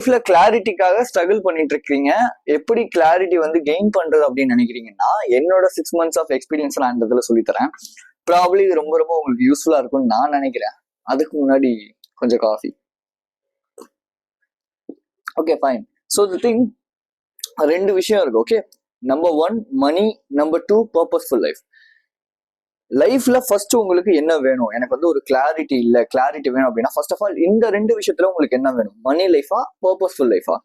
லைஃப்ல கிளாரிட்டிக்காக ஸ்ட்ரகிள் பண்ணிட்டு இருக்கீங்க. எப்படி கிளாரிட்டி வந்து கெயின் பண்றது அப்படின்னு நினைக்கிறீங்கன்னா, என்னோட 6 months ஆஃப் எக்ஸ்பீரியன்ஸ் நான் இந்த இதில் சொல்லித்தரேன். ப்ராபப்ளி இது ரொம்ப ரொம்ப உங்களுக்கு யூஸ்ஃபுல்லா இருக்கும்னு நான் நினைக்கிறேன். அதுக்கு முன்னாடி கொஞ்சம் coffee. Okay fine. So the thing, ரெண்டு விஷயம் இருக்கு. ஓகே, நம்பர் 1 மணி, நம்பர் 2 பர்பஸ்ஃபுல் லைஃப். லைஃப்ல ஃபர்ஸ்ட் உங்களுக்கு என்ன வேணும்? எனக்கு வந்து ஒரு கிளாரிட்டி இல்ல, கிளாரிட்டி வேணும் அப்படின்னா ஃபர்ஸ்ட் ஆஃப் ஆல் இந்த ரெண்டு விஷயத்துல உங்களுக்கு என்ன வேணும்? மணி லைஃபா, பர்பஸ்ஃபுல் லைஃபா?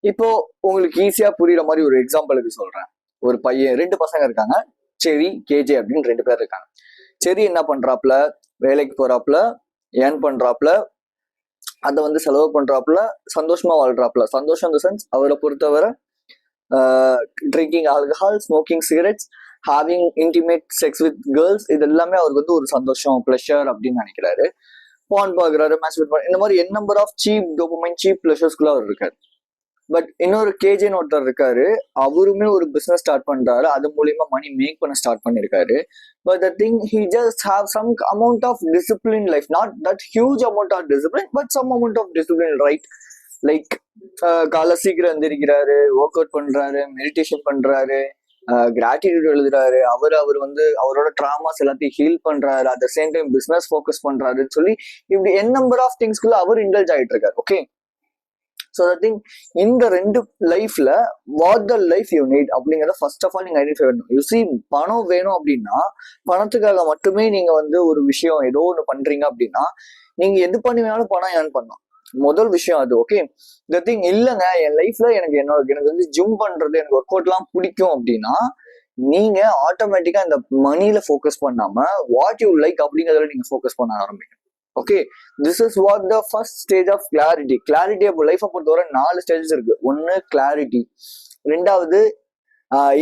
இப்போ உங்களுக்கு ஈஸியா புரியுற மாதிரி ஒரு எக்ஸாம்பிளுக்கு சொல்றேன். ஒரு பையன், 2 பசங்க இருக்காங்க, செரி, கேஜே அப்படின்னு 2 பேர் இருக்காங்க. செரி என்ன பண்றாப்ல? வேலைக்கு போறாப்ல, ஏர்ன் பண்றாப்ல, அதை வந்து செலவு பண்றாப்புல, சந்தோஷமா வாழ்றாப்புல. சந்தோஷம் இந்த சென்ஸ் அவரை பொறுத்தவரை drinking alcohol, smoking cigarettes, having intimate sex with girls, இது எல்லாமே அவருக்கு வந்து ஒரு சந்தோஷம், பிளஷர் அப்படின்னு நினைக்கிறாரு. பான் பாக்குறாரு, மேஸ்டர்பேட், இந்த மாதிரி என் number of cheap dopamine, cheap பிளஷர்ஸ்குள்ள அவர் இருக்காரு. பட் இன்னொரு கேஜேன்னு ஒருத்தர் இருக்காரு, அவருமே ஒரு பிசினஸ் ஸ்டார்ட் பண்றாரு, அது மூலியமா மணி மேக் பண்ண ஸ்டார்ட் பண்ணிருக்காரு. But the thing, he just have some amount of discipline in life, not that huge amount of discipline, but some amount of discipline, right? Like காலை சீக்கிரம் எந்திரிக்கிறாரு, ஒர்க் அவுட் பண்றாரு, meditation பண்றாரு, gratitude எழுதுறாரு, அவர் வந்து அவரோட dramas எல்லாத்தையும் heel பண்றாரு, at the same time business focus பண்றாருன்னு சொல்லி இப்படி என் நம்பர் ஆஃப் திங்ஸ்குள்ள அவர் இன்டல்ஜ் ஆயிட்டு இருக்காரு. ஓகே, ஸோ த திங், இந்த ரெண்டு லைஃப்ல what the life you need அப்படிங்கிறத ஃபர்ஸ்ட் ஆஃப் ஆல் நீங்க ஐடென்டிஃபை பண்ணணும். யூ சி, பணம் வேணும் அப்படின்னா பணத்துக்காக மட்டுமே நீங்க வந்து ஒரு விஷயம் ஏதோ ஒன்று பண்றீங்க அப்படின்னா நீங்க எது பண்ணி வேணாலும் பணம் ஏர்ன் பண்ணலாம். முதல் விஷயம் அது. ஓகே, த திங், இல்லைங்க என் லைஃப்ல எனக்கு வந்து ஜிம் பண்றது, எனக்கு ஒர்க் அவுட் எல்லாம் பிடிக்கும் அப்படின்னா நீங்க ஆட்டோமேட்டிக்கா இந்த மணில ஃபோக்கஸ் பண்ணாம வாட் யூ லைக் அப்படிங்கிறதுல நீங்க ஃபோக்கஸ் பண்ண ஆரம்பிக்கணும். Okay, this is what the first stage of clarity. Clarity அப்போ லைஃபை பொறுத்தவரை 4 ஸ்டேஜஸ் இருக்கு. 1 கிளாரிட்டி, 2வது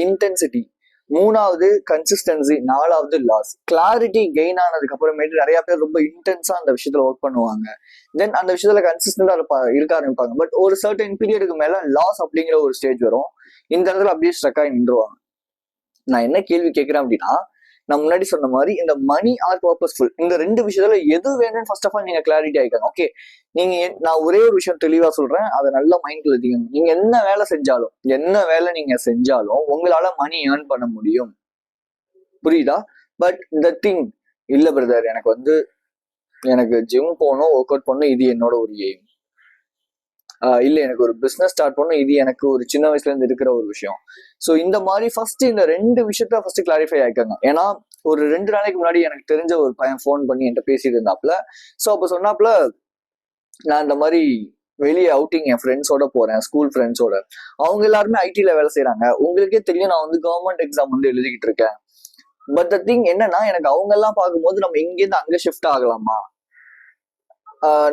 இன்டென்சிட்டி, 3வது கன்சிஸ்டன்சி, 4வது லாஸ். கிளாரிட்டி கெயின் ஆனதுக்கு அப்புறமேட்டு நிறைய பேர் ரொம்ப இன்டென்ஸா அந்த விஷயத்துல ஒர்க் பண்ணுவாங்க. தென் அந்த விஷயத்துல கன்சிஸ்டன்டா இருக்க ஆரம்பிப்பாங்க. பட் ஒரு சர்டன் பீரியடுக்கு மேல லாஸ் அப்படிங்கிற ஒரு ஸ்டேஜ் வரும். இந்த இடத்துல அப்படியே ஸ்ட்ரக் ஆகி நின்றுவாங்க. நான் என்ன கேள்வி கேட்கிறேன் அப்படின்னா, நான் முன்னாடி சொன்ன மாதிரி இந்த மணி ஆர் பர்பஸ்ஃபுல், இந்த 2 விஷயத்துல எது வேணும்னு ஃபர்ஸ்ட் ஆஃப் ஆல் நீங்க கிளாரிட்டி ஆயிக்காங்க. ஓகே, நீங்க நான் ஒரே ஒரு விஷயம் தெளிவா சொல்றேன், அதை நல்ல மைண்ட்ல வச்சுக்கோங்க. நீங்க என்ன வேலை நீங்க செஞ்சாலும் உங்களால மணி ஏர்ன் பண்ண முடியும். புரியுதா? பட் த திங், இல்ல பிரதர், எனக்கு ஜிம் போகணும், ஒர்க் அவுட் பண்ணணும், இது என்னோட ஒரு எய்ம். இல்ல எனக்கு ஒரு பிசினஸ் ஸ்டார்ட் பண்ணணும், இது எனக்கு ஒரு சின்ன வயசுல இருந்து இருக்கிற ஒரு விஷயம். ஸோ இந்த மாதிரி ஃபர்ஸ்ட் இந்த 2 விஷயத்த ஃபர்ஸ்ட் கிளாரிஃபை ஆயிக்காங்க. ஏன்னா ஒரு 2 நாளைக்கு முன்னாடி எனக்கு தெரிஞ்ச ஒரு பையன் ஃபோன் பண்ணி என்கிட்ட பேசிட்டு இருந்தாப்புல. ஸோ அப்போ சொன்னாப்புல, நான் இந்த மாதிரி வெளியே அவுட்டிங் என் ஃப்ரெண்ட்ஸோட போறேன், ஸ்கூல் ஃப்ரெண்ட்ஸோட. அவங்க எல்லாருமே ஐடில வேலை செய்யறாங்க. உங்களுக்கே தெரியும், நான் வந்து கவர்மெண்ட் எக்ஸாம் வந்து எழுதிக்கிட்டு இருக்கேன். பட் த திங் என்னன்னா, எனக்கு அவங்க எல்லாம் பார்க்கும்போது நம்ம இங்கேருந்து அங்க ஷிஃப்ட் ஆகலாமா,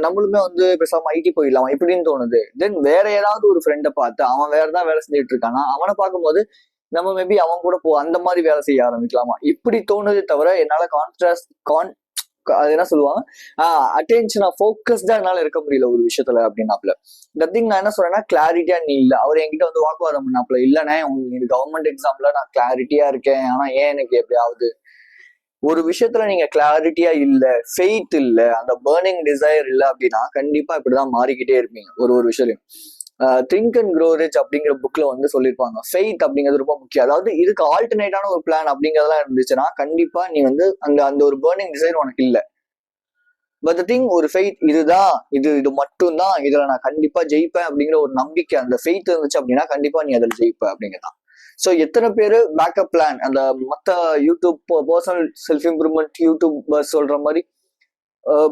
நம்மளுமே வந்து பேசாம ஐடி போயிடலாம் இப்படின்னு தோணுது. தென் வேற ஏதாவது ஒரு ஃப்ரெண்டை பார்த்து அவன் வேற ஏதாவது வேலை செஞ்சுட்டு இருக்கானா, அவனை பார்க்கும்போது நம்ம மேபி அவன் கூட அந்த மாதிரி வேலை செய்ய ஆரம்பிக்கலாமா, இப்படி தோணுதே தவிர என்னால அது என்ன சொல்லுவாங்க, அட்டென்ஷனா ஃபோக்கஸ்டா என்னால இருக்க முடியல ஒரு விஷயத்துல அப்படின்னாப்ல. இந்த திங் நான் என்ன சொல்றேன்னா, கிளாரிட்டியா நீ இல்ல. அவர் என்கிட்ட வந்து வாக்குவாதம் பண்ணாப்ல, இல்லைன்னா உங்களுக்கு கவர்மெண்ட் எக்ஸாம்ல நான் கிளாரிட்டியா இருக்கேன், ஆனா ஏன் எனக்கு எப்படியாவது ஒரு விஷயத்துல நீங்க கிளாரிட்டியா இல்ல, ஃபெய்த் இல்ல, அந்த பர்னிங் டிசைர் இல்ல அப்படின்னா கண்டிப்பா இப்படிதான் மாறிக்கிட்டே இருப்பீங்க ஒரு விஷயம். திங்க் அண்ட் க்ரோ ரிச் அப்படிங்கிற புக்ல வந்து சொல்லியிருப்பாங்க, ஃபெய்த் அப்படிங்கிறது ரொம்ப முக்கியம். அதாவது இதுக்கு ஆல்டர்னேட்டான ஒரு பிளான் அப்படிங்கிறதெல்லாம் இருந்துச்சுன்னா கண்டிப்பா நீ வந்து அந்த ஒரு பர்னிங் டிசைர் உனக்கு இல்ல. பட் திங், ஒரு ஃபெய்த், இது மட்டும்தான், இதுல நான் கண்டிப்பா ஜெயிப்பேன் அப்படிங்கிற ஒரு நம்பிக்கை, அந்த ஃபெய்த் இருந்துச்சு அப்படின்னா கண்டிப்பா நீ அதில் ஜெயிப்ப அப்படிங்கிறதான். ஸோ எத்தனை பேர் பேக்கப் பிளான், அந்த மற்ற YouTube personal self improvement YouTube சொல்ற மாதிரி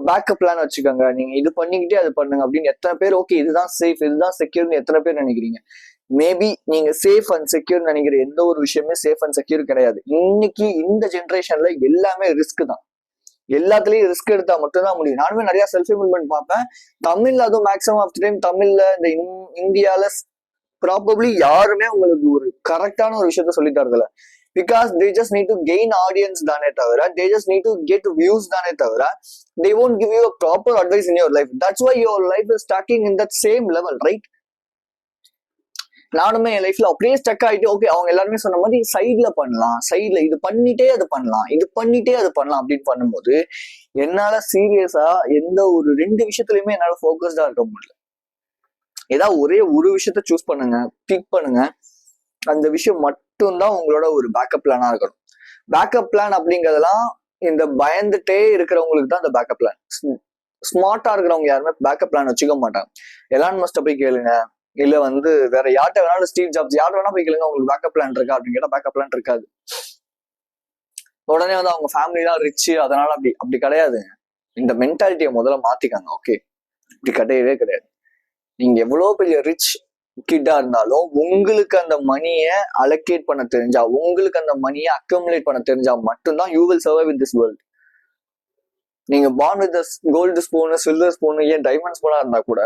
பேக்கப் பிளான் வச்சுக்கோங்க, நீங்க இது பண்ணிக்கிட்டே அது பண்ணுங்க அப்படின்னு எத்தனை பேர், ஓகே இதுதான் சேஃப், இதுதான் செக்யூர்னு எத்தனை பேர் நினைக்கிறீங்க? மேபி நீங்க சேஃப் அண்ட் செக்யூர் நினைக்கிற எந்த ஒரு விஷயமே சேஃப் அண்ட் செக்யூர் கிடையாது. இன்னைக்கு இந்த ஜென்ரேஷன்ல எல்லாமே ரிஸ்க் தான். எல்லாத்துலயும் ரிஸ்க் எடுத்தா மட்டும்தான் முடியும். நானுமே நிறைய செல்ஃப் இம்ப்ரூவ்மெண்ட் பார்ப்பேன் தமிழ்ல, அதுவும் மேக்ஸிமம் ஆஃப் டைம் தமிழ்ல, இந்த இந்தியால ப்ராபப்ளி யாருமே உங்களுக்கு ஒரு கரெக்டான ஒரு விஷயத்த சொல்லி தரதில்ல. Because they just need to gain audience தானே தவிர, they just need to get views தானே தவிர, they won't give you a proper advice in your life. That's why your life is stuck in that same level, right? நானுமே என் லைஃப்ல அப்படியே stuck ஆயிட்டு, okay அவங்க எல்லாருமே சொன்ன மாதிரி சைட்ல பண்ணலாம், சைட்ல இது பண்ணிட்டே அது பண்ணலாம், இது பண்ணிட்டே அது பண்ணலாம் அப்படின்னு பண்ணும்போது என்னால சீரியஸா எந்த ஒரு 2 விஷயத்துலயுமே என்னால ஃபோக்கஸ்டா இருக்க முடியல. ஏதாவது ஒரே ஒரு விஷயத்த சூஸ் பண்ணுங்க, பிக் பண்ணுங்க. அந்த விஷயம் மட்டும்தான் உங்களோட ஒரு பேக்கப் பிளானா இருக்கணும். பேக்கப் பிளான் அப்படிங்கறதெல்லாம் இந்த பயந்துட்டே இருக்கிறவங்களுக்கு தான் அந்த பேக்கப் பிளான். ஸ்மார்ட்டா இருக்கிறவங்க யாருமே பேக்கப் பிளான் வச்சுக்க மாட்டாங்க. எலான் மஸ்ட போய் கேளுங்க, இல்ல வந்து வேற யார்கிட்ட வேணாலும், ஸ்டீவ் ஜாப்ஸ் யார்ட்ட வேணா போய் கேளுங்க, உங்களுக்கு பேக்கப் பிளான் இருக்கா அப்படின்னு கேட்டா பேக்கப் பிளான் இருக்காது. உடனே வந்து அவங்க ஃபேமிலி தான் ரிச், அதனால அப்படி கிடையாதுங்க. இந்த மென்டாலிட்டியை முதல்ல மாத்திக்காங்க. ஓகே, இப்படி கிடையவே கிடையாது. நீங்க எவ்வளவு பெரிய ரிச் கிட்டா இருந்தாலும் உங்களுக்கு அந்த மணியை அலோகேட் பண்ண தெரிஞ்சா, உங்களுக்கு அந்த மணியை அக்யூமுலேட் பண்ண தெரிஞ்சா மட்டும்தான் you will survive in this world. நீங்க born with gold spoon, silver spoon, ஏன் டைமண்ட் ஸ்பூனா இருந்தா கூட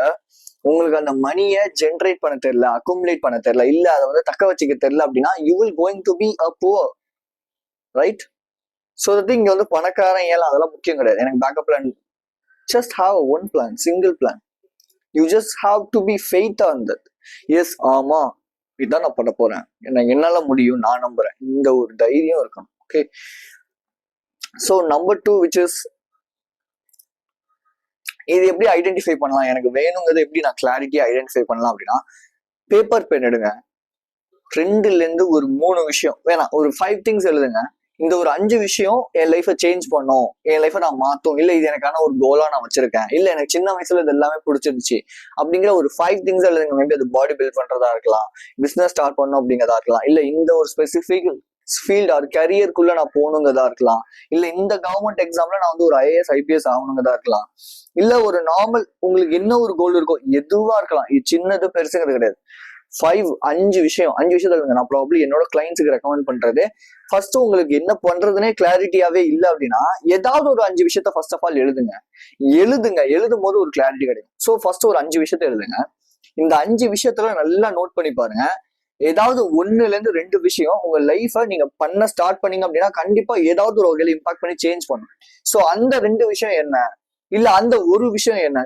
உங்களுக்கு அந்த மணியை ஜென்ரேட் பண்ண தெரியல, அக்குமுலேட் பண்ண தெரியல, இல்ல அதை வந்து தக்க வச்சுக்க தெரியல அப்படின்னா you will going to be a poor, right? So இங்க வந்து பணக்காரன் ஏழை அதெல்லாம் முக்கியம் கிடையாது. எனக்கு backup plan, just have one plan, single plan. You just have to be faith on that. Yes, ஆமா இதுதான் நான் பண்ண போறேன், என்னால முடியும், நான் நம்புறேன், இந்த ஒரு தைரியம் இருக்கணும். Okay, so number 2 which is, இது எப்படி ஐடென்டிஃபை பண்ணலாம், எனக்கு வேணுங்கிறது எப்படி நான் கிளாரிட்டியா ஐடென்டிஃபை பண்ணலாம் அப்படின்னா, பேப்பர் பென் எடுங்க, 2ல இருந்து ஒரு 3 விஷயம் வேணாம், ஒரு 5 திங்ஸ் எழுதுங்க. இந்த ஒரு 5 விஷயம் என் லைஃபை சேஞ்ச் பண்ணும், என் லைஃபை நான் மாத்தும், இல்ல இது எனக்கான ஒரு கோலா நான் வச்சிருக்கேன், இல்ல எனக்கு சின்ன வயசுல இது எல்லாமே பிடிச்சிருச்சு அப்படிங்கிற ஒரு 5 திங்ஸ் எழுதுங்க. மேபி அது பாடி பில்ட் பண்றதா இருக்கலாம், பிசினஸ் ஸ்டார்ட் பண்ணும் அப்படிங்கிறதா இருக்கலாம், இல்ல இந்த ஒரு ஸ்பெசிபிக் ஃபீல்ட் ஆர் கரியருக்குள்ள நான் போகணுங்கிறதா இருக்கலாம், இல்ல இந்த கவர்மெண்ட் எக்ஸாம்ல நான் வந்து ஒரு IAS IPS ஆகணுங்கிறதா இருக்கலாம், இல்ல ஒரு நார்மல் உங்களுக்கு என்ன ஒரு கோல் இருக்கோ எதுவா இருக்கலாம். இது சின்னது பெருசுங்கிறது கிடையாது. 5 விஷயத்த நான் ப்ராப்ளி என்னோட கிளைண்ட்ஸுக்கு ரெக்கமெண்ட் பண்றது, ஃபர்ஸ்ட் உங்களுக்கு என்ன பண்றதுனே கிளாரிட்டியாவே இல்லை அப்படின்னா ஏதாவது ஒரு 5 விஷயத்த ஃபர்ஸ்ட் ஆஃப் ஆல் எழுதுங்க. எழுதும் போது ஒரு கிளாரிட்டி கிடைக்கும். ஸோ ஃபர்ஸ்ட் ஒரு 5 விஷயத்த எழுதுங்க. இந்த 5 விஷயத்துல நல்லா நோட் பண்ணி பாருங்க. ஏதாவது 1ல இருந்து 2 விஷயம் உங்க லைஃபை நீங்க பண்ண ஸ்டார்ட் பண்ணீங்க அப்படின்னா கண்டிப்பா ஏதாவது ஒரு வகையில இம்பாக்ட் பண்ணி சேஞ்ச் பண்ணும். ஸோ அந்த 2 விஷயம் என்ன, இல்ல அந்த ஒரு விஷயம் என்ன,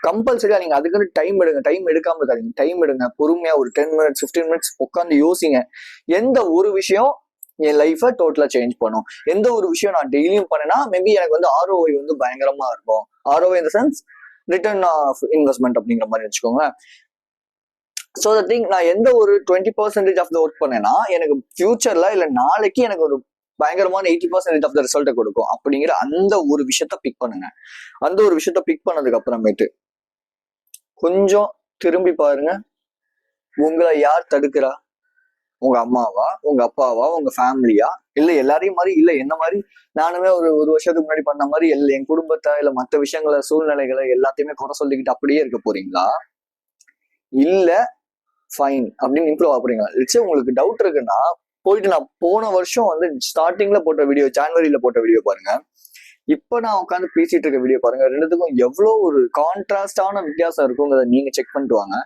கம்பல்சரியா நீங்க அதுக்கு டைம் எடுங்க. டைம் எடுக்காம இருக்காதீங்க, டைம் எடுங்க. பொறுமையா ஒரு 10 மினிட்ஸ் 15 மினிட்ஸ் உட்காந்து யோசிங்க. எந்த ஒரு விஷயம் என் லைஃபை டோட்டலா சேஞ்ச் பண்ணும், எந்த ஒரு விஷயம் நான் டெய்லியும் பண்ணேன்னா மேபி எனக்கு வந்து ROI வந்து பயங்கரமா இருக்கும். ROI in the sense return of investment அப்படிங்கிற மாதிரி வச்சுக்கோங்க. ஸோ நான் எந்த ஒரு 20% ஆஃப் த ஒர்க் பண்ணேன்னா எனக்கு ஃபியூச்சர்ல இல்ல நாளைக்கு எனக்கு ஒரு பயங்கரமான 80% ஆஃப் த ரிசல்ட்டை கொடுக்கும் அப்படிங்கிற அந்த ஒரு விஷயத்த பிக் பண்ணுங்க. அந்த ஒரு விஷயத்த பிக் பண்ணதுக்கு அப்புறமேட்டு கொஞ்சம் திரும்பி பாருங்க, உங்களை யார் தடுக்கிறா? உங்க அம்மாவா, உங்க அப்பாவா, உங்க ஃபேமிலியா, இல்ல எல்லாரையும் மாதிரி, இல்ல என்ன மாதிரி நானுமே ஒரு வருஷத்துக்கு முன்னாடி பண்ண மாதிரி என் குடும்பத்தை இல்ல மற்ற விஷயங்களை சூழ்நிலைகளை எல்லாத்தையுமே குறை சொல்லிக்கிட்டு அப்படியே இருக்க போறீங்களா? இல்ல ஃபைன் அப்படின்னு இம்ப்ரூவ் ஆக போறீங்களா? உங்களுக்கு டவுட் இருக்குன்னா போயிட்டு நான் போன வருஷம் வந்து ஸ்டார்டிங்ல போட்ட வீடியோ, ஜான்வரியில போட்ட வீடியோ பாருங்க, இப்ப நான் உட்காந்து பேசிட்டு இருக்க வீடியோ பாருங்க, ரெண்டுத்துக்கும் எவ்வளவு ஒரு கான்ட்ராஸ்டான வித்தியாசம் இருக்குங்கிறத நீங்க செக் பண்ணிட்டு வாங்க.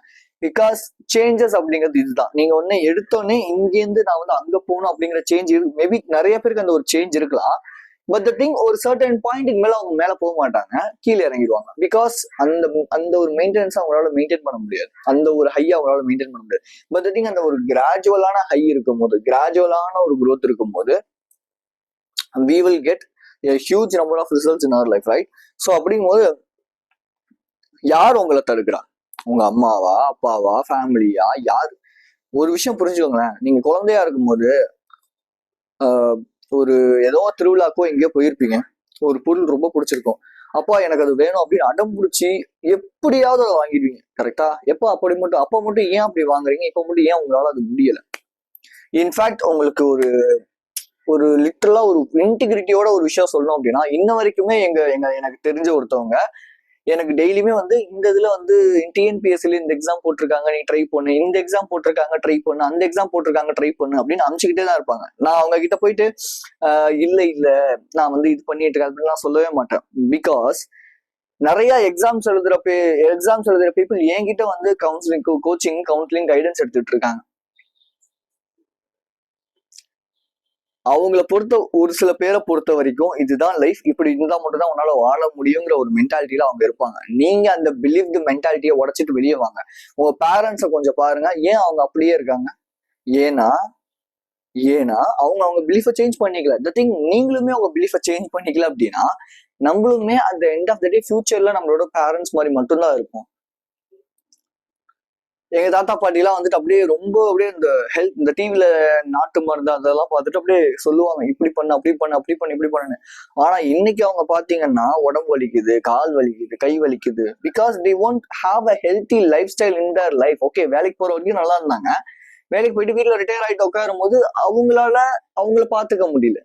பிகாஸ் சேஞ்சஸ் அப்படிங்கிறது இதுதான். நீங்க ஒன்னு எடுத்தோடனே இங்கேருந்து நான் வந்து அங்க போகணும் அப்படிங்கிற சேஞ்ச் மேபி நிறைய பேருக்கு அந்த ஒரு சேஞ்ச் இருக்கலாம். பட் த திங் ஒரு சர்டன் பாயிண்ட்டுக்கு மேல அவங்க மேல போக மாட்டாங்க, கீழே இறங்கிடுவாங்க. பிகாஸ் அந்த ஒரு மெயின்டெனன்ஸ் அவங்களால மெயின்டைன் பண்ண முடியாது, அந்த ஒரு ஹை அவங்களால மெயின்டைன் பண்ண முடியாது. பட் த திங் அந்த ஒரு கிராஜுவலான ஹை இருக்கும் போது, கிராஜுவலான ஒரு growth இருக்கும் போது we will get a huge number of results in our life, right? So அப்படிங்கும்போது யார் உங்களை தடுக்கிறா? உங்க அம்மாவா, அப்பாவா, ஃபேமிலியா, யார்? ஒரு விஷயம் புரிஞ்சுக்கோங்களேன், நீங்க குழந்தையா இருக்கும்போது ஒரு ஏதோ திருவிழாக்கோ எங்கேயோ போயிருப்பீங்க, ஒரு பொருள் ரொம்ப பிடிச்சிருக்கும், அப்பா எனக்கு அது வேணும் அப்படின்னு அடம் பிடிச்சி எப்படியாவது அதை வாங்கிடுவீங்க, கரெக்டா? அப்ப மட்டும் ஏன் அப்படி வாங்குறீங்க? இப்ப மட்டும் ஏன் உங்களால அது முடியல? இன்ஃபேக்ட் உங்களுக்கு ஒரு லிட்டரலா ஒரு இன்டிகிரிட்டியோட ஒரு விஷயம் சொல்லணும் அப்படின்னா, இன்ன வரைக்குமே எனக்கு தெரிஞ்ச ஒருத்தவங்க எனக்கு டெய்லியுமே வந்து இந்த இதுல வந்து TNPSC இந்த எக்ஸாம் போட்டிருக்காங்க, நீ ட்ரை பண்ணு, இந்த எக்ஸாம் போட்டிருக்காங்க ட்ரை பண்ணு, அந்த எக்ஸாம் போட்டிருக்காங்க ட்ரை பண்ணு அப்படின்னு அனுப்பிச்சுக்கிட்டே தான் இருப்பாங்க. நான் அவங்க கிட்ட போயிட்டு இல்ல நான் வந்து இது பண்ணிட்டு இருக்கேன் அப்படின்னு நான் சொல்லவே மாட்டேன். பிகாஸ் நிறைய எக்ஸாம்ஸ் எழுதுற பீப்புள் என்கிட்ட வந்து கவுன்சிலிங், கோச்சிங், கவுன்சிலிங், கைடன்ஸ் எடுத்துட்டு இருக்காங்க. அவங்கள ஒரு சில பேரை பொறுத்த வரைக்கும் இதுதான் லைஃப், இப்படி இருந்தா மட்டும் தான் உன்னால வாழ முடியுங்கிற ஒரு மென்டாலிட்டியில அவங்க இருப்பாங்க. நீங்க அந்த பிலீவ்டு மென்டாலிட்டியை உடைச்சிட்டு வெளியே வாங்க. உங்க பேரண்ட்ஸை கொஞ்சம் பாருங்க, ஏன் அவங்க அப்படியே இருக்காங்க? ஏன்னா அவங்க பிலீஃபை சேஞ்ச் பண்ணிக்கல. த திங் நீங்களுமே அவங்க பிலீஃபை சேஞ்ச் பண்ணிக்கல அப்படின்னா நம்மளுமே at the end of the day ஃபியூச்சர்ல நம்மளோட பேரண்ட்ஸ் மாதிரி மட்டும்தான் இருப்போம். எங்க தாத்தா பாட்டி எல்லாம் வந்துட்டு அப்படியே ரொம்ப அப்படியே இந்த ஹெல்த் இந்த டிவில நாட்டு மருந்து அதெல்லாம் பார்த்துட்டு அப்படியே சொல்லுவாங்க, இப்படி பண்ணு அப்படி பண்ணு அப்படி பண்ணு இப்படி பண்ணுன்னு. ஆனா இன்னைக்கு அவங்க பாத்தீங்கன்னா உடம்பு வலிக்குது, கால் வலிக்குது, கை வலிக்குது. Because they won't have a healthy lifestyle in their life. Okay, வேலைக்கு போற வரைக்கும் நல்லா இருந்தாங்க. வேலைக்கு போயிட்டு வீட்டுல ரிட்டையர் ஆயிட்டு உட்காரும் போது அவங்கள பாத்துக்க முடியல,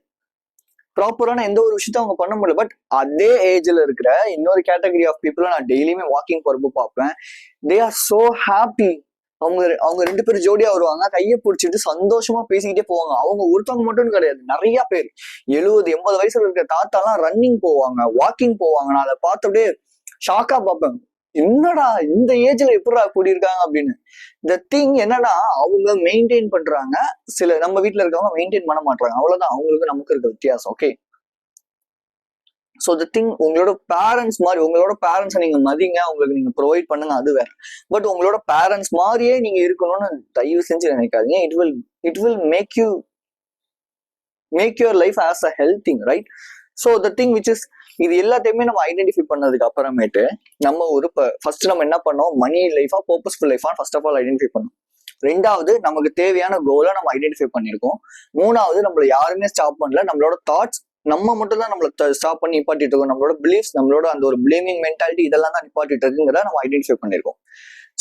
ப்ராப்பரான எந்த ஒரு விஷயத்த அவங்க பண்ண முடியல. பட் அதே ஏஜ்ல இருக்கிற இன்னொரு கேட்டகரி ஆஃப் பீப்புள நான் டெய்லியுமே வாக்கிங் போறப்போ பார்ப்பேன். They are so happy. அவங்க 2 பேரும் ஜோடியா வருவாங்க, கையை பிடிச்சிட்டு சந்தோஷமா பேசிக்கிட்டே போவாங்க. அவங்க ஒருத்தவங்க மட்டும் கிடையாது, நிறைய பேர் 70-80 வயசுல இருக்கிற தாத்தாலாம் ரன்னிங் போவாங்க, வாக்கிங் போவாங்க. நான் அதை பார்த்து அப்படியே ஷாக்கா பார்ப்பேன், என்னடா இந்த ஏஜ்ல எப்படா கூடி இருக்காங்க அப்படின்னு. இந்த திங் என்னன்னா, அவங்க மெயின்டைன் பண்றாங்க, சில நம்ம வீட்டுல இருக்கவங்க மெயின்டைன் பண்ண மாட்டாங்க. அவ்வளவுதான் அவங்களுக்கு நமக்கு இருக்க வித்தியாசம். ஓகே, ஸோ த திங், உங்களோட பேரண்ட்ஸ் மாதிரி உங்களோட பேரண்ட்ஸை நீங்க மதிங்க, உங்களுக்கு நீங்க ப்ரொவைட் பண்ணுங்க, அது வேற. பட் உங்களோட பேரண்ட்ஸ் மாதிரியே நீங்க இருக்கணும்னு தயவு செஞ்சு நினைக்காதீங்க. It will make your life as a hell thing, right? So the thing which is, இது எல்லாத்தையுமே நம்ம ஐடென்டிஃபை பண்ணதுக்கு அப்புறமேட்டு நம்ம ஃபர்ஸ்ட் நம்ம என்ன பண்ணோம், மணி லைஃபா பர்பஸ்ஃபுல் லைஃபா ஃபர்ஸ்ட் ஆஃப் ஆல் ஐடென்டிஃபை பண்ணோம். 2வது, நமக்கு தேவையான கோலை நம்ம ஐடென்டிஃபை பண்ணியிருக்கோம். 3வது, நம்மள யாருமே ஸ்டாப் பண்ணல. நம்மளோட தாட்ஸ் நம்ம மட்டும் தான் நம்மள ஸ்டாப் பண்ணி நிப்பாட்டிட்டு இருக்கோம். நம்மளோட பிலீஃப்ஸ், நம்மளோட அந்த ஒரு பிளேமிங் மென்டாலிட்டி இதெல்லாம் தான் நிப்பாட்டிட்டு இருக்குங்கிறத நம்ம ஐடென்டிஃபை பண்ணிருக்கோம்.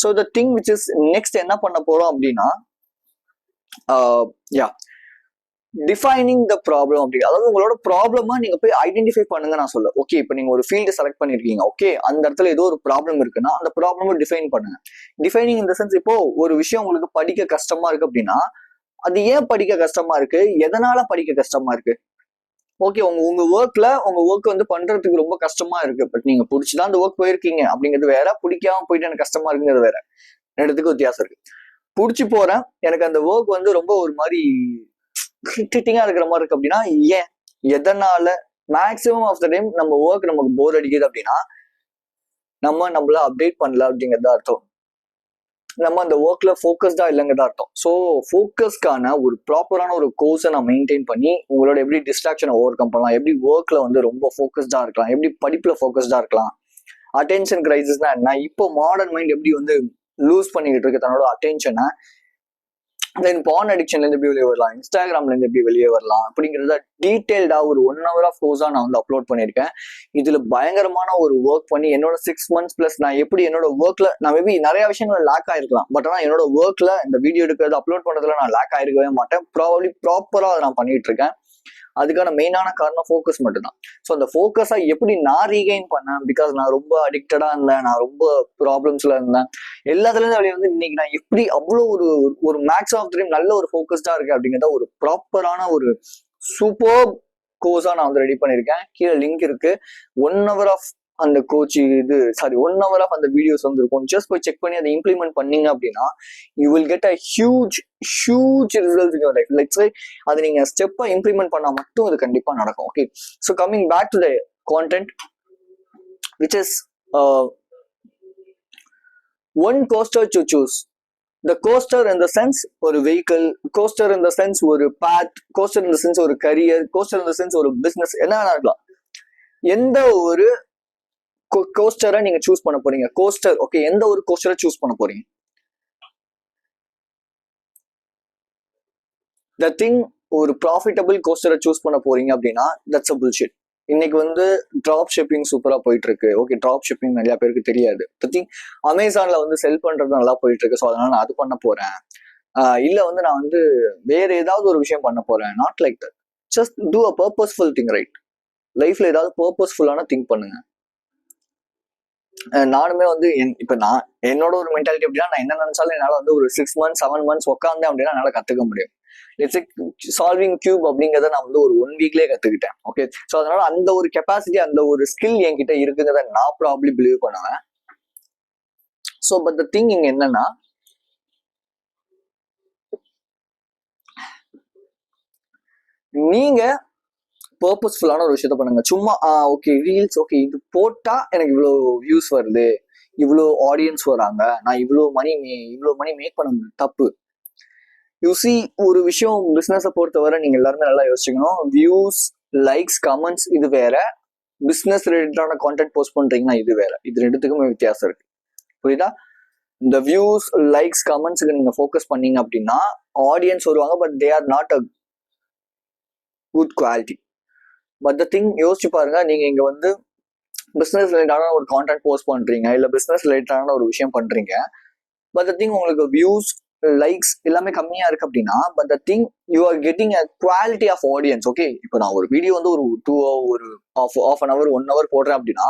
So the thing which is next என்ன பண்ண போறோம் அப்படின்னா, டிஃபைனிங் த ப்ராப்ளம் அப்படி, அதாவது உங்களோட ப்ராப்ளமா நீங்க போய் ஐடென்டிஃபை பண்ணுங்க நான் சொல்ல. ஓகே, இப்போ நீங்க ஒரு ஃபீல்டு செலக்ட் பண்ணிருக்கீங்க, ஓகே, அந்த இடத்துல ஏதோ ஒரு ப்ராப்ளம் இருக்குன்னா அந்த ப்ராப்ளம் டிஃபைன் பண்ணுங்க. டிஃபைனிங் இந்த சென்ஸ், இப்போ ஒரு விஷயம் உங்களுக்கு படிக்க கஷ்டமா இருக்கு அப்படின்னா அது ஏன் படிக்க கஷ்டமா இருக்கு, எதனால படிக்க கஷ்டமா இருக்கு. ஓகே, உங்க ஒர்க் வந்து பண்றதுக்கு ரொம்ப கஷ்டமா இருக்கு, பட் நீங்க பிடிச்சிதான் அந்த ஒர்க் போயிருக்கீங்க அப்படிங்கிறது வேற, பிடிக்காம போயிட்டு எனக்கு கஷ்டமா இருக்குங்கிறது வேற. 2த்துக்கும் வித்தியாசம் இருக்கு. பிடிச்சி போறேன், எனக்கு அந்த ஒர்க் வந்து ரொம்ப ஒரு மாதிரி ஹிட்டிங்கா இருக்கிற மாதிரி இருக்கு அப்படின்னா ஏன், எதனால? மேக்சிமம் ஆஃப் த டைம் நம்ம ஒர்க் நமக்கு போர் அடிக்குது அப்படின்னா நம்மள அப்டேட் பண்ணல அப்படிங்கிறது அர்த்தம். நம்ம அந்த ஒர்க்ல ஃபோக்கஸ்டா இல்லைங்கிறதா அர்த்தம். ஸோ ஃபோக்கஸ்க்கான ஒரு ப்ராப்பரான ஒரு கோர்ஸை நான் மெயின்டைன் பண்ணி உங்களோட எப்படி டிஸ்ட்ராக்ஷனை ஓவர் கம் பண்ணலாம், எப்படி ஒர்க்ல வந்து ரொம்ப ஃபோக்கஸ்டா இருக்கலாம், எப்படி படிப்புல ஃபோக்கஸ்டா இருக்கலாம், அட்டென்ஷன் கிரைசிஸ்னா என்ன, இப்போ மாடர்ன் மைண்ட் எப்படி வந்து லூஸ் பண்ணிக்கிட்டு இருக்கு தன்னோட அட்டென்ஷனை, தென் பான் அடிக்ஷன்ல இருந்து எப்படி வெளியே வரலாம், இன்ஸ்டாகிராம்ல இருந்து எப்படி வெளியே வரலாம் அப்படிங்கிறத டீடைல்டா ஒரு 1 hour ஆஃப் கோர்ஸா நான் வந்து அப்லோட் பண்ணியிருக்கேன். இதுல பயங்கரமான ஒரு ஒர்க் பண்ணி என்னோட 6 months பிளஸ் நான் எப்படி என்னோட ஒர்க்ல நான் மேபி நிறைய விஷயங்கள் லேக் ஆயிருக்கலாம், பட் ஆனா என்னோட ஒர்க்ல இந்த வீடியோ எடுக்கிறது அப்லோட் பண்றதுல நான் லேக் ஆயிருக்கவே மாட்டேன். ப்ராப்பரா அதை நான் பண்ணிட்டு இருக்கேன். அதுக்கான மெயினான காரணம் ஃபோக்கஸ் மட்டும்தான். ஸோ அந்த ஃபோக்கஸை எப்படி நான் ரீகெயின் பண்ணேன், பிகாஸ் நான் ரொம்ப அடிக்டடா இருந்தேன், நான் ரொம்ப ப்ராப்ளம்ஸ்ல இருந்தேன், எல்லாத்துலேருந்து வெளியே வந்து இன்னைக்கு நான் எப்படி அவ்வளோ ஒரு மேக்ஸ் ஆஃப் டைம் நல்ல ஒரு ஃபோக்கஸ்டா இருக்கு அப்படிங்கிறத ஒரு ப்ராப்பரான ஒரு சூப்பர் கோர்ஸா நான் வந்து ரெடி பண்ணியிருக்கேன். கீழே லிங்க் இருக்கு. 1 hour ஆஃப் அந்த கோச் 1 hour ஆஃப் அந்த வீடியோஸ் வந்து இருக்கும். ஜஸ்ட் போய் செக் பண்ணி அதை இம்ப்ளிமெண்ட் பண்ணீங்க அப்படின்னா you will get a huge result in your life. Let's say அது நீங்க ஸ்டெப்பா இம்ப்ளிமெண்ட் பண்ணா மட்டும் அது கண்டிப்பா நடக்கும். Okay, so coming back to the content which is one coaster to choose. The coaster in the sense ஒரு vehicle, coaster in the sense ஒரு path, coaster in the sense ஒரு career, coaster in the sense ஒரு business, என்ன இருக்கலாம். எந்த ஒரு கோஸ்டரை நீங்க choose பண்ண போறீங்க, கோஸ்டர், ஓகே, எந்த ஒரு கோஸ்டரை சூஸ் பண்ண போறீங்க. த திங், ஒரு ப்ராஃபிட்டபிள் கோஸ்டரை சூஸ் பண்ண போறீங்க அப்படின்னா தட்ஸ் அ புல்ஷிட். இன்னைக்கு வந்து டிராப் ஷிப்பிங் சூப்பரா போயிட்டு இருக்கு. ஓகே, டிராப் ஷிப்பிங் நிறைய பேருக்கு தெரியாது. த திங், அமேசான்ல வந்து செல் பண்றது நல்லா போயிட்டு இருக்கு, ஸோ அதனால நான் அது பண்ண போறேன், இல்ல வந்து நான் வந்து வேற ஏதாவது ஒரு விஷயம் பண்ண போறேன். Not like that. Just do a purposeful thing, right? லைஃப்ல ஏதாவது பர்பஸ்ஃபுல்லான திங்க் பண்ணுங்க. நானுமே வந்து இப்ப நான் என்னோட ஒரு மென்டாலிட்டி அப்படின்னா, நான் என்ன நினைச்சாலும் என்னால வந்து ஒரு 6 months 7 months உட்காந்தேன் அப்படின்னா என்னால கத்துக்க முடியும். சால்விங் கியூப் அப்படிங்கிறத நான் வந்து ஒரு 1 weekலயே கத்துக்கிட்டேன். ஓகே, ஸோ அதனால அந்த ஒரு கெப்பாசிட்டி, அந்த ஒரு ஸ்கில் என்கிட்ட இருக்குங்கிறத நான் ப்ராப்ளி பிலீவ் பண்ணுவேன். ஸோ பட் த திங் இங்க என்னன்னா, நீங்க பர்பஸ்ஃபுல்லான ஒரு விஷயத்த பண்ணுங்க. சும்மா ஓகே ரீல்ஸ், ஓகே இது போட்டா எனக்கு இவ்வளோ வியூஸ் வருது, இவ்வளோ ஆடியன்ஸ் வராங்க, நான் இவ்வளோ மணி மேக் பண்ண முடியும், தப்பு. யூசி ஒரு விஷயம் பிசினஸை பொறுத்தவரை நீங்க எல்லாருமே நல்லா யோசிக்கணும். வியூஸ், லைக்ஸ், கமெண்ட்ஸ் இது வேற, பிசினஸ் ரிலேட்டடான கான்டென்ட் போஸ்ட் பண்றீங்கன்னா இது வேற. இது 2த்துக்குமே வித்தியாசம் இருக்கு, புரியுதா? இந்த வியூஸ் லைக்ஸ் கமெண்ட்ஸுக்கு நீங்க ஃபோக்கஸ் பண்ணீங்க அப்படின்னா ஆடியன்ஸ் வருவாங்க, but they are not a good quality. But the thing யோசிச்சு பாருங்க, நீங்க இங்க வந்து பிசினஸ் ரிலேட்டடான ஒரு கான்டென்ட் போஸ்ட் பண்றீங்க, இல்ல பிசினஸ் ரிலேட்டடான ஒரு விஷயம் பண்றீங்க. பட் த திங் உங்களுக்கு வியூஸ் லைக்ஸ் எல்லாமே கம்மியா இருக்கு அப்படின்னா, but the thing you are getting a quality of audience. Okay, இப்போ நான் ஒரு வீடியோ வந்து ஒரு 2 ஒரு ஆஃப் அன் அவர் 1 hour போடுறேன் அப்படின்னா,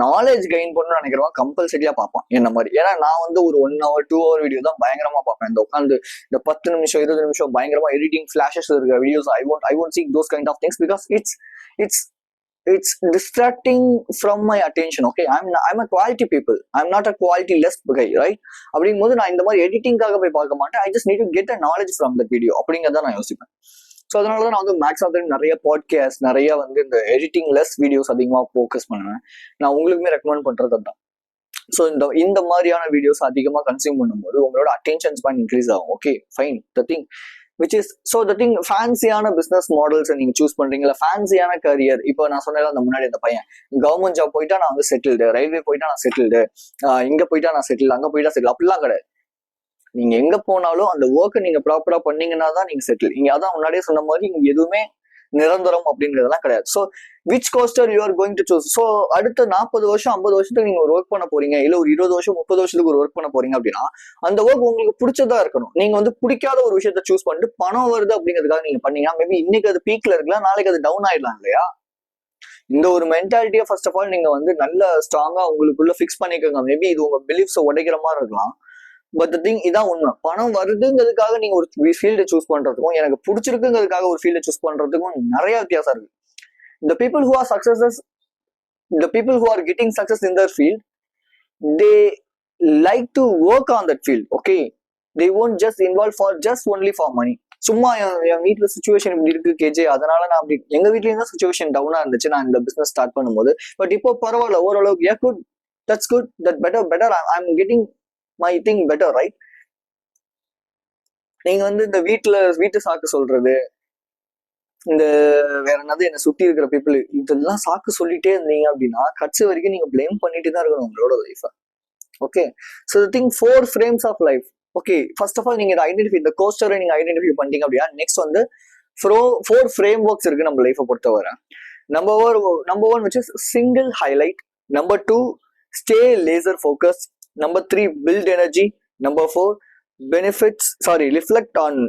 நாலேஜ் கெயின் பண்ணணும்னு நினைக்கிறவங்க கம்பல்சரியா பார்ப்பான் என்ன மாதிரி. ஏன்னா நான் வந்து ஒரு 1 hour 2 hour வீடியோ தான் பயங்கரமா பார்ப்பேன். இந்த உட்காந்து இந்த 10 நிமிஷம் 20 நிமிஷம் பயங்கரமா எடிட்டிங் ஃபிளாஷஸ் இருக்கிற videos I won't see those kind of things because it's distracting from my attention. Okay, I'm a quality people, I'm not a quality less guy, right? அப்படிங்கும்போது நான் இந்த மாதிரி எடிட்டிங்காக போய் பார்க்க மாட்டேன். I just need to get a knowledge from that video அப்படிங்கிறத நான் யோசிப்பேன். ஸோ அதனாலதான் நான் வந்து மேக்ஸிமம் நிறைய பாட்காஸ்ட், நிறைய வந்து இந்த எடிட்டிங் லெஸ் வீடியோஸ் அதிகமாக ஃபோக்கஸ் பண்ணுவேன். நான் உங்களுக்குமே ரெக்கமெண்ட் பண்றது தான். ஸோ இந்த மாதிரியான வீடியோஸ் அதிகமாக கன்சியூம் பண்ணும்போது உங்களோட அட்டென்ஷன் ஸ்பேன் இன்க்ரீஸ் ஆகும். Okay fine. த திங் ஃபேன்சியான பிசினஸ் மாடல்ஸ் நீங்க சூஸ் பண்றீங்களா, ஃபேன்சியான கரியர். இப்போ நான் சொன்னேன் அந்த முன்னாடி அந்த பையன் கவர்மெண்ட் ஜாப் போயிட்டா நான் வந்து செட்டில்டு, ரயில்வே போயிட்டா நான் செட்டில்டு, இங்க போயிட்டா நான் செட்டில், அங்க போயிட்டா செட்டில், அப்படிலாம் கிடையாது. நீங்க எங்க போனாலும் அந்த ஒர்க்கை நீங்க ப்ராப்பரா பண்ணீங்கன்னா தான் நீங்க செட்டில். இங்க அதான் முன்னாடியே சொன்ன மாதிரி இங்க எதுவுமே நிரந்தரம் அப்படின்றதெல்லாம் கிடையாது. So which coaster you are going to choose. So அடுத்த 40 வருஷம் 50 வருஷத்துக்கு நீங்க ஒரு ஒர்க் பண்ண போறீங்க, இல்ல ஒரு 20 வருஷம் 30 வருஷத்துக்கு ஒரு ஒர்க் பண்ண போறீங்க அப்படின்னா அந்த ஒர்க் உங்களுக்கு பிடிச்சதா இருக்கணும். நீங்க வந்து பிடிக்காத ஒரு விஷயத்த சூஸ் பண்ணிட்டு பணம் வருது அப்படிங்கிறதுக்காக நீங்க பண்ணீங்கன்னா மேபி இன்னைக்கு அது பீக்ல இருக்கலாம், நாளைக்கு அது டவுன் ஆயிடலாம் இல்லையா? இந்த ஒரு மென்டாலிட்டியா ஃபர்ஸ்ட் ஆஃப் ஆல் நீங்க வந்து நல்ல ஸ்ட்ராங்கா உங்களுக்குள்ள ஃபிக்ஸ் பண்ணிக்கோங்க. மேபி இது உங்க பிலீஃப்ஸை உடைக்கிற மாதிரி இருக்கலாம், பட் த திங் இதான் உண்மை. பணம் வருதுங்கிறதுக்காக நீங்க ஒரு ஃபீல்டை சூஸ் பண்றதுக்கும் எனக்கு பிடிச்சிருக்குங்கிறதுக்காக ஒரு ஃபீல்டை சூஸ் பண்றதுக்கும் நிறைய வித்தியாசம் இருக்கு. The people who are successes, the people who are getting success in their field, they like to work on that field. Okay, they won't just involve for just only for money. சும்மா என் வீட்டுல situation இப்படி இருக்கு K J, அதனால நான் அப்படி எங்க வீட்லயும் தான் சுச்சுவேஷன் டவுனா இருந்துச்சு நான் இந்த பிசினஸ் ஸ்டார்ட் பண்ணும்போது. பட் இப்போ பரவாயில்ல, ஓரளவுக்கு yeah good, that's good, that better I'm getting my thing better, right? நீங்க வந்து இந்த வீட்டு சாக்கு சொல்றது, இந்த வேற என்னது என்ன சுத்தி இருக்கிற பீப்புள் இதெல்லாம் சாக்கு சொல்லிட்டே இருந்தீங்க அப்படின்னா கட்சி வரைக்கும் நீங்க பிளேம் பண்ணிட்டு தான் இருக்கணும் உங்களோட life. Okay, so the thing 4 frames of life. Okay, first of all நீங்க ஐடென்டிஃபை இந்த கோஸ்டரை நீங்க ஐடென்டிஃபை பண்ணிட்டீங்க அப்படின்னா நெக்ஸ்ட் வந்து 4 frameworks இருக்கு நம்ம லைஃபை பொறுத்தவரை. Number one which is single highlight, number 2 stay laser focused, number 3 build energy, number 4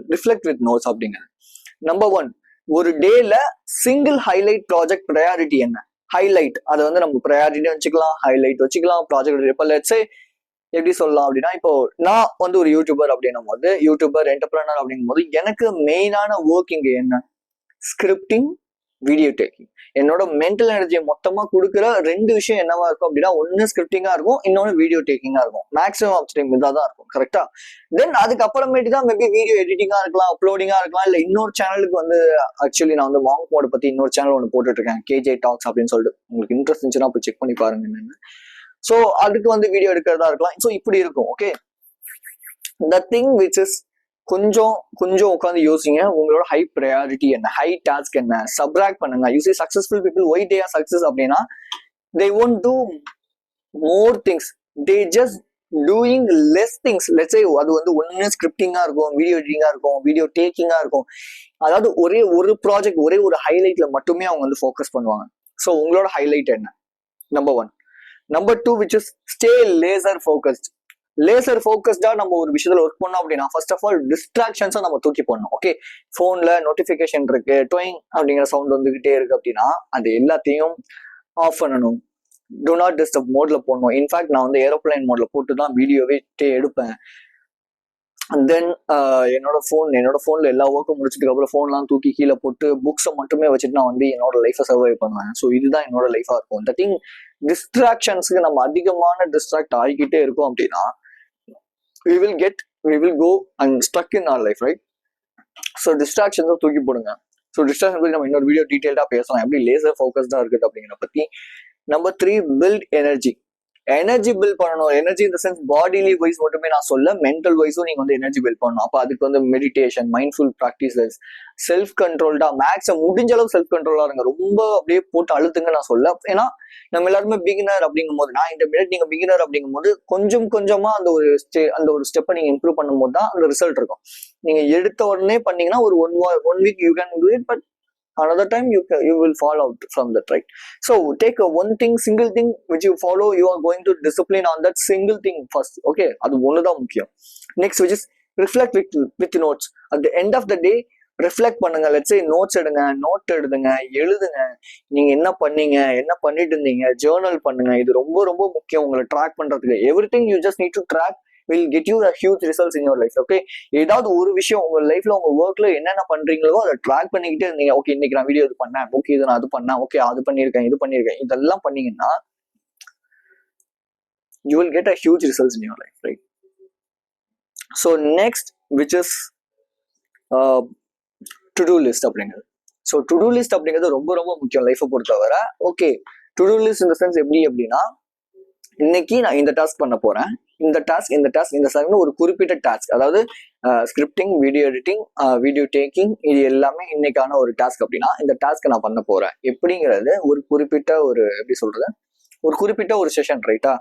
reflect with notes அப்படிங்க. நம்பர் 1, ஒரு டேல சிங்கிள் ஹைலைட் ப்ராஜெக்ட் ப்ரையாரிட்டி என்ன? ஹைலைட் அதை வந்து நம்ம ப்ரையாரிட்டி வச்சுக்கலாம், ஹைலைட் வச்சுக்கலாம், ப்ராஜெக்ட். இப்போ லெட்ஸே எப்படி சொல்லலாம் அப்படின்னா, இப்போ நான் வந்து ஒரு யூடியூபர் அப்படின்னும் போது, யூடியூபர் என்டர்பிரனர் அப்படிங்கும் போது எனக்கு மெயினான ஒர்க் இங்க என்ன? Scripting, video taking. என்னோட மென்டல் எனர்ஜியை மொத்தமா கொடுக்குற 2 விஷயம் என்னவா இருக்கும் அப்படின்னா, ஒன்னு ஸ்கிரிப்டிங்கா இருக்கும், இன்னொன்னு வீடியோ டேக்கிங்கா இருக்கும். மேக்ஸிமம் ஆஃப் டைம் இதான் இருக்கும், கரெக்டா? தென் அதுக்கப்புறமேட்டு தான் மேபி வீடியோ எடிட்டிங்கா இருக்கலாம், அப்லோடிங்கா இருக்கலாம், இல்ல இன்னொரு சேனலுக்கு வந்து ஆக்சுவலி நான் வந்து மாங்க் மோட பத்தி இன்னொரு சேனல் ஒன்று போட்டுட்டு இருக்கேன், கேஜே டாக்ஸ் அப்படின்னு சொல்லிட்டு. உங்களுக்கு இன்ட்ரெஸ்ட் இருந்துச்சுன்னா போய் செக் பண்ணி பாருங்க என்னன்னு. ஸோ அதுக்கு வந்து வீடியோ எடுக்கிறதா இருக்கலாம். ஸோ இப்படி இருக்கும். Okay, the thing which is கொஞ்சம் உட்காந்து யோசிங்க, உங்களோட ஹை ப்ரையாரிட்டி என்ன, ஹை டாஸ்க் என்ன, சப்ராக்ட் பண்ணுங்க. You see successful people why they are success அப்படின்னா they won't do more things, they just doing less things. let's say அது வந்து ஒன்னு ஸ்கிரிப்டிங்கா இருக்கும், வீடியோ எடிட்டிங்கா இருக்கும், வீடியோ டேக்கிங்கா இருக்கும். அதாவது ஒரே ஒரு ப்ராஜெக்ட், ஒரே ஒரு ஹைலைட்ல மட்டுமே அவங்க வந்து ஃபோக்கஸ் பண்ணுவாங்க. ஸோ உங்களோட ஹைலைட் என்ன? Number 1. Number 2 which is stay laser focused. Laser ஃபோக்கஸ்டா நம்ம ஒரு விஷயத்துல ஒர்க் பண்ணோம் அப்படின்னா ஃபர்ஸ்ட் ஆஃப் ஆல் டிஸ்ட்ராக்ஷன்ஸை நம்ம தூக்கி போடணும். ஓகே, போன்ல நோட்டிபிகேஷன் இருக்கு, டொயிங் அப்படிங்கிற சவுண்ட் வந்துகிட்டே இருக்கு அப்படின்னா அது எல்லாத்தையும் ஆஃப் பண்ணணும். டு நாட் டிஸ்டர்ப் மோட்ல போடணும். இன்ஃபேக்ட் நான் வந்து ஏரோப்ளைன் மோட்ல போட்டு தான் வீடியோவே எடுப்பேன். அண்ட் தென் என்னோட ஃபோன்ல எல்லா ஒர்க்கும் முடிச்சதுக்கு அப்புறம் ஃபோன்லாம் தூக்கி கீழே போட்டு புக்ஸை மட்டுமே வச்சுட்டு நான் வந்து என்னோட லைஃபை சர்வை பண்ணுவேன். ஸோ இதுதான் என்னோட லைஃபா இருக்கும். இந்த திங் டிஸ்ட்ராக்ஷன்ஸுக்கு நம்ம அதிகமான டிஸ்ட்ராக்ட் ஆகிக்கிட்டே இருக்கோம் அப்படின்னா we will go and stuck in our life, right? So distractions தூக்கி போடுங்க. ஸோ டிஸ்ட்ராக்ஷன் பத்தி நம்ம இன்னொரு வீடியோ டீடைல்டா பேசலாம், எப்படி லேசர் ஃபோக்கஸ்டா இருக்குது அப்படிங்கிற பத்தி. Number 3 build energy. Energy build பண்ணணும். எனர்ஜி இந்த சென்ஸ் பாடிலி வைஸ் மட்டுமே நான் சொல்ல, மென்டல் வைஸும் நீங்க வந்து எனர்ஜி பில்ட் பண்ணணும். அப்ப அதுக்கு வந்து மெடிடேஷன், மைண்ட்ஃபுல் ப்ராக்டிசஸ், செல்ஃப் கண்ட்ரோல்டா மேக்ஸிமம் முடிஞ்ச அளவு செல்ஃப் கண்ட்ரோலா இருங்க. ரொம்ப அப்படியே போட்டு அழுத்துங்க நான் சொல்ல. ஏன்னா நம்ம எல்லாருமே பிகினர் அப்படிங்கும் போது, நான் இன்டர்மீடியட், நீங்க பிகினர் அப்படிங்கும் போது கொஞ்சம் கொஞ்சமா அந்த ஒரு ஸ்டெப்பை நீங்க இம்ப்ரூவ் பண்ணும் போது தான் அந்த ரிசல்ட் இருக்கும். நீங்க எடுத்த உடனே பண்ணீங்கன்னா ஒரு one week you can do it, but another time you will fall out from that, right? So take a one thing, single thing which you follow, you are going to discipline on that single thing first. Okay, adu one da mukkiyam. Next, which is reflect with notes. At the end of the day, reflect பண்ணுங்க. let's say notes எடுங்க, note எழுதுங்க, எழுதுங்க, நீங்க என்ன பண்ணீங்க, என்ன பண்ணிட்டு இருந்தீங்க, ஜேர்னல் பண்ணுங்க. இது ரொம்ப ரொம்ப முக்கியம் உங்களை ட்ராக் பண்றதுக்கு. Everything you just need to track will get you a huge results in your life. Okay, ஏதாவது ஒரு விஷயம் உங்க லைஃப்ல உங்க ஒர்க்ல என்னென்ன பண்றீங்களோ அதை ட்ராக் பண்ணிக்கிட்டே இருந்தீங்க. ஓகே, இன்னைக்கு நான் வீடியோ இது பண்ணேன், ஓகே இது நான் அது பண்ணேன், ஓகே அது பண்ணியிருக்கேன், இது பண்ணியிருக்கேன், இதெல்லாம் பண்ணீங்கன்னா you will get a huge results in your life, right? So next, which is to do list அப்படிங்கிறது. ஸோ டு டூ லிஸ்ட் அப்படிங்கிறது ரொம்ப ரொம்ப முக்கியம் லைஃப்பை பொறுத்தவரை. ஓகே, டு டூ லிஸ்ட் இந்த சென்ஸ் எப்படி அப்படின்னா, இன்னைக்கு நான் இந்த டாஸ்க் பண்ண போறேன், இந்த டாஸ்க் ஒரு குறிப்பிட்ட டாஸ்க், அதாவது scripting, video editing, video taking, இது எல்லாமே இன்னைக்கான ஒரு டாஸ்க் அப்படின்னா இந்த டாஸ்க் நான் பண்ண போறேன் எப்படிங்கிறது ஒரு குறிப்பிட்ட எப்படி சொல்றது, ஒரு குறிப்பிட்ட ஒரு செஷன், ரைட்டா?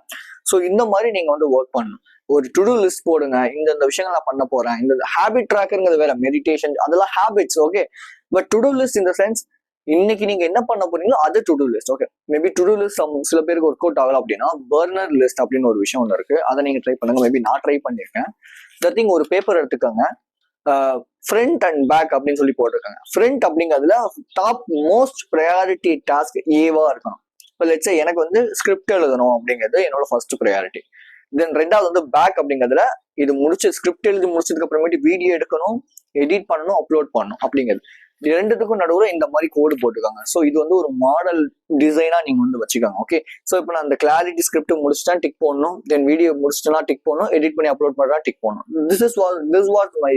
ஸோ இந்த மாதிரி நீங்க வந்து ஒர்க் பண்ணணும். ஒரு டு டூ லிஸ்ட் போடுங்க, இந்த விஷயங்கள் நான் பண்ண போறேன். இந்த ஹேபிட் ட்ராக்கருங்கிறது வேற, மெடிடேஷன் அதெல்லாம் habits, okay. But to do list இந்த சென்ஸ் இன்னைக்கு நீங்க என்ன பண்ண போறீங்களோ அது to do list. Okay, maybe to do list சில பேருக்கு ஒர்க் அவுட் ஆகலாம் அப்படின்னா பர்னர் லிஸ்ட் அப்படின்னு ஒரு விஷயம் ஒன்று இருக்கு, அதை நீங்க ட்ரை பண்ணுங்க. மேபி நான் ட்ரை பண்ணிருக்கேன். திங், ஒரு பேப்பர் எடுத்துக்கோங்க, ஃப்ரண்ட் அண்ட் பேக் அப்படின்னு சொல்லி போட்டிருக்காங்க. ஃப்ரண்ட் அப்படிங்கிறதுல டாப் மோஸ்ட் ப்ரையாரிட்டி டாஸ்க் ஏவா இருக்கணும். இப்போ லெட்ஸ் சே எனக்கு வந்து ஸ்கிரிப்ட் எழுதணும் அப்படிங்கிறது என்னோட ஃபர்ஸ்ட் ப்ரையாரிட்டி. தென் ரெண்டாவது வந்து பேக் அப்படிங்கிறதுல இது ஸ்கிரிப்ட் எழுதி முடிச்சதுக்கு அப்புறமேட்டு வீடியோ எடுக்கணும், எடிட் பண்ணணும், அப்லோட் பண்ணணும் அப்படிங்கிறது. இது ரெண்டுத்துக்கும் நடுவில் இந்த மாதிரி கோடு போட்டுக்காங்க. ஸோ இது வந்து ஒரு மாடல் டிசைனா நீங்க வந்து வச்சுக்காங்க. ஓகே, ஸோ இப்போ நான் அந்த கிளாரிட்டி ஸ்கிரிப்ட் முடிச்சுட்டா டிக் போடணும், தென் வீடியோ முடிச்சுட்டா டிக் போடணும், எடிட் பண்ணி அப்லோட் பண்ணா டிக் போடணும். This what my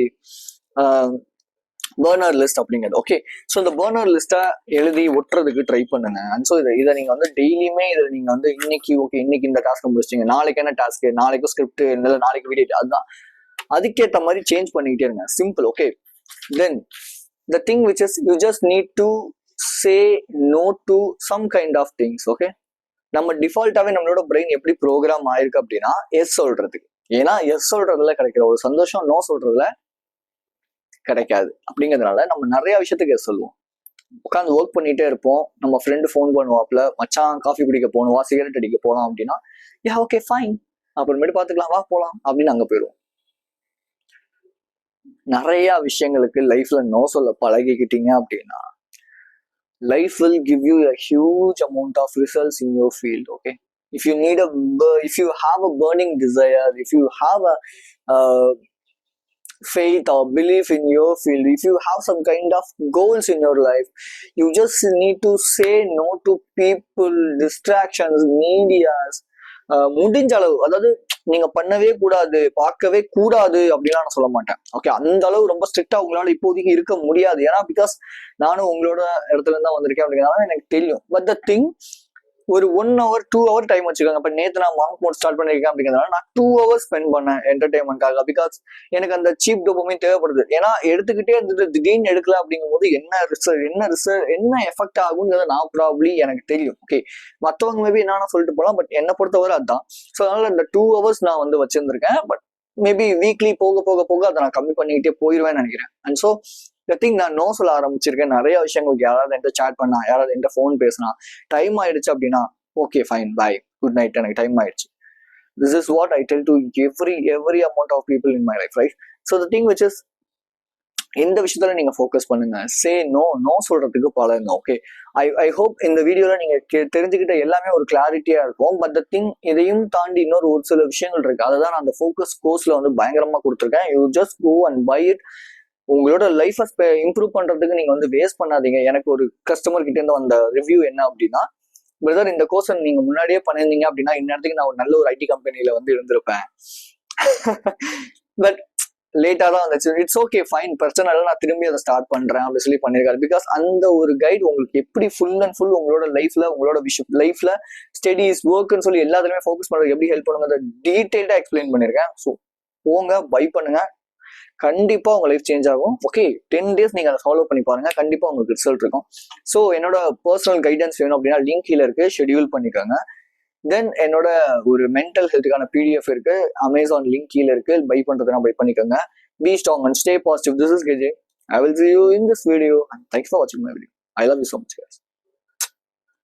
burner list அப்படிங்கிறது. ஓகே, ஸோ இந்த பர்னர் லிஸ்ட்டை எழுதி ஒட்டுறதுக்கு ட்ரை பண்ணுங்க. அண்ட் ஸோ இதை நீங்க வந்து டெய்லியுமே இதை நீங்க வந்து இன்னைக்கு ஓகே இன்னைக்கு இந்த டாஸ்க் முடிச்சிட்டீங்க, நாளைக்கு என்ன டாஸ்க், நாளைக்கு ஸ்கிரிப்ட், இல்லை நாளைக்கு வீடியோ, அதுதான் அதுக்கேற்ற மாதிரி சேஞ்ச் பண்ணிக்கிட்டே இருங்க. Simple. Okay, then the thing which is you just need to say no to some kind of things. okay, நம்ம டிஃபால்ட்டாவே நம்மளோட பிரெயின் எப்படி ப்ரோக்ராம் ஆயிருக்கு அப்படின்னா எஸ் சொல்றதுக்கு. ஏன்னா எஸ் சொல்றதுல கிடைக்கிற ஒரு சந்தோஷம் நோ சொல்றதுல கிடைக்காது. அப்படிங்கிறதுனால நம்ம நிறைய விஷயத்துக்கு எஸ் சொல்லுவோம். உட்காந்து ஒர்க் பண்ணிட்டே இருப்போம், நம்ம ஃப்ரெண்டு ஃபோன் பண்ணுவாப்ல, மச்சான் காஃபி குடிக்க போகணும், சிகரெட் அடிக்க போகலாம் அப்படின்னா யா ஓகே ஃபைன், அப்புறமேட்டு பார்த்துக்கலாம், வா போகலாம் அப்படின்னு அங்கே போயிடுவோம். நிறைய விஷயங்களுக்கு லைஃப்ல நோ சொல்ல பழகிக்கிட்டீங்க அப்படின்னா life will give you a huge amount of results in your field. Okay, if you have a burning desire, if you have a faith or belief in your field, if you have some kind of goals in your life, you just need to say no to people, distractions, medias. முடிஞ்ச அளவு, அதாவது நீங்க பண்ணவே கூடாது, பார்க்கவே கூடாது அப்படின்லாம் நான் சொல்ல மாட்டேன். ஓகே, அந்த அளவு ரொம்ப ஸ்ட்ரிக்டா உங்களால இப்போதைக்கு இருக்க முடியாது. ஏன்னா பிகாஸ் நானும் உங்களோட இடத்துல இருந்தா வந்திருக்கேன் அப்படிங்கிறதுனால எனக்கு தெரியும். பட் த திங், ஒரு 1 hour 2 hour டைம் வச்சுக்கோங்க. இப்போ நேற்று நான் மாங்க் மோட் ஸ்டார்ட் பண்ணிருக்கேன் அப்படிங்கிறதுனால நான் 2 hours ஸ்பெண்ட் பண்ணேன் என்டர்டைன்மெண்ட்காக. பிகாஸ் எனக்கு அந்த சீப் டோபமைன் தேவைப்படுது. ஏன்னா எடுத்துக்கிட்டே இருந்துட்டு திடீர்னு எடுக்கல அப்படிங்கும் போது என்ன எஃபெக்ட் ஆகுங்கிறத நான் ப்ராப்ளி எனக்கு தெரியும். ஓகே, மற்றவங்க மேபி என்னன்னா சொல்லிட்டு போகலாம், பட் என்னை பொறுத்தவரை அதுதான். ஸோ அதனால இந்த 2 hours நான் வந்து வச்சிருந்திருக்கேன். பட் மேபி வீக்லி போக போக போக அதை நான் கம்மி பண்ணிக்கிட்டே போயிடுவேன்னு நினைக்கிறேன். அண்ட் ஸோ நான் நோ சொல்ல ஆரம்பிச்சிருக்கேன். நிறைய விஷயங்களுக்கு யாராவது என்கிட்ட சாட் பண்ணா, யாராவது என்கிட்ட ஃபோன் பேசினா, டைம் ஆயிடுச்சு அப்படின்னா okay fine bye good night, எனக்கு டைம் ஆயிடுச்சு. This is what I tell to every amount of people in my life, right? So the thing which is, இந்த விஷயத்துல நீங்க ஃபோக்கஸ் பண்ணுங்க. சே நோ சொல்றதுக்கு பழகுங்க. ஓகே, ஐ ஹோப் இந்த வீடியோல நீங்க தெரிஞ்சுக்கிட்ட எல்லாமே ஒரு கிளாரிட்டியா இருக்கும். பட் த திங், இதையும் தாண்டி இன்னொரு ஒரு சில விஷயங்கள் இருக்கு. அதை தான் நான் அந்த ஃபோக்கஸ் கோர்ஸ்ல வந்து பயங்கரமா கொடுத்துருக்கேன். You just go and buy it. உங்களோட லைஃபை இம்ப்ரூவ் பண்றதுக்கு நீங்க வந்து வேஸ்ட் பண்ணாதீங்க. எனக்கு ஒரு கஸ்டமர் கிட்ட இருந்து வந்த ரிவ்யூ என்ன அப்படின்னா, பிரதர் இந்த கோர்ஸ் நீங்க முன்னாடியே பண்ணியிருந்தீங்க அப்படின்னா இந்நேரத்துக்கு நான் ஒரு நல்ல ஒரு ஐடி கம்பெனில வந்து இருந்திருப்பேன். பட் லேட்டா தான் வந்துச்சு, இட்ஸ் ஓகே ஃபைன், பிரச்சனை இல்லை, நான் திரும்பி அதை ஸ்டார்ட் பண்றேன் அப்படி சொல்லி பண்ணிருக்காரு. பிகாஸ் அந்த ஒரு கைடு உங்களுக்கு எப்படி ஃபுல் அண்ட் ஃபுல் உங்களோட லைஃப்ல, உங்களோட லைஃப்ல ஸ்டடிஸ் ஒர்க்னு சொல்லி எல்லாத்துலயுமே ஃபோக்கஸ் பண்றது எப்படி ஹெல்ப் பண்ணுங்க டீடைல்டா எக்ஸ்பிளைன் பண்ணிருக்கேன். ஸோ போங்க, பை பண்ணுங்க, கண்டிப்பா உங்க லைஃப் சேஞ்ச் ஆகும். ஓகே, 10 days நீங்க அதை ஃபாலோ பண்ணி பாருங்க, கண்டிப்பா உங்களுக்கு ரிசல்ட் இருக்கும். ஸோ என்னோட பர்சனல் கைடன்ஸ் வேணும் அப்படின்னா லிங்க் கீழே இருக்கு, ஷெட்யூல் பண்ணிக்கோங்க. தென் என்னோட ஒரு மென்டல் ஹெல்த்துக்கான பிடிஎஃப் இருக்கு, அமேசான் லிங்க் கீழே இருக்கு, பை பண்றதுனா பை பண்ணிக்கோங்க. Be strong and stay positive. This is KJ. I will see you in this video and thanks for watching my video. I love you so much, guys.